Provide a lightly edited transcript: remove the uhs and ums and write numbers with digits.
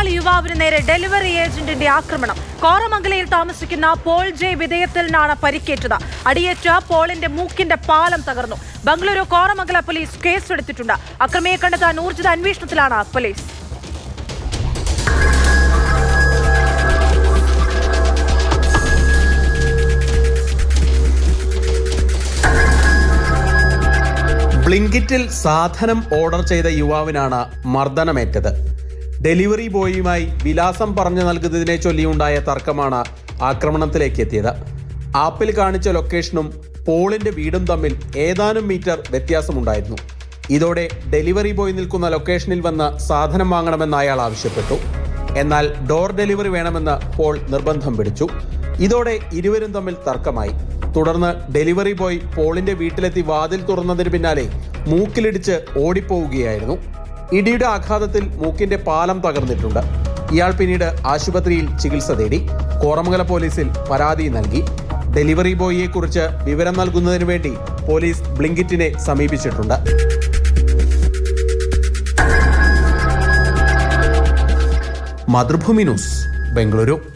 ബംഗാളി യുവാവിന് നേരെ ഡെലിവറി ഏജന്റിന്റെ ആക്രമണം. കോറമംഗലയിൽ താമസിക്കുന്ന പോൾ ജെ വിധേയത്തിനാണ് പരിക്കേറ്റത്. അടിയേറ്റ പോളിന്റെ മൂക്കിന്റെ പാലം തകർന്നു. ബംഗളൂരു കോറമംഗല പോലീസ് കേസെടുത്തിട്ടുണ്ട്. അക്രമിയെ കണ്ടെത്താൻ ഊർജിത അന്വേഷണത്തിലാണ് പോലീസ്. ബ്ലിങ്കിറ്റിൽ സാധനം ഓർഡർ ചെയ്ത യുവാവിനാണ് മർദ്ദനമേറ്റത്. ഡെലിവറി ബോയിയുമായി വിലാസം പറഞ്ഞു നൽകുന്നതിനെ ചൊല്ലിയുണ്ടായ തർക്കമാണ് ആക്രമണത്തിലേക്ക് എത്തിയത്. ആപ്പിൽ കാണിച്ച ലൊക്കേഷനും പോളിന്റെ വീടും തമ്മിൽ ഏതാനും മീറ്റർ വ്യത്യാസമുണ്ടായിരുന്നു. ഇതോടെ ഡെലിവറി ബോയ് നിൽക്കുന്ന ലൊക്കേഷനിൽ വന്ന് സാധനം വാങ്ങണമെന്ന് അയാൾ ആവശ്യപ്പെട്ടു. എന്നാൽ ഡോർ ഡെലിവറി വേണമെന്ന് പോൾ നിർബന്ധം പിടിച്ചു. ഇതോടെ ഇരുവരും തമ്മിൽ തർക്കമായി. തുടർന്ന് ഡെലിവറി ബോയ് പോളിന്റെ വീട്ടിലെത്തി വാതിൽ തുറന്നതിന് പിന്നാലെ മൂക്കിലിടിച്ച് ഓടിപ്പോവുകയായിരുന്നു. ഇടിയുടെ ആഘാതത്തിൽ മൂക്കിന്റെ പാലം തകർന്നിട്ടുണ്ട്. ഇയാൾ പിന്നീട് ആശുപത്രിയിൽ ചികിത്സ തേടി. കോറമംഗല പോലീസിൽ പരാതി നൽകി. ഡെലിവറി ബോയിയെ കുറിച്ച് വിവരം നൽകുന്നതിന് വേണ്ടി പോലീസ് ബ്ലിങ്കിറ്റിനെ സമീപിച്ചിട്ടുണ്ട്. മാതൃഭൂമി ന്യൂസ്, ബംഗളൂരു.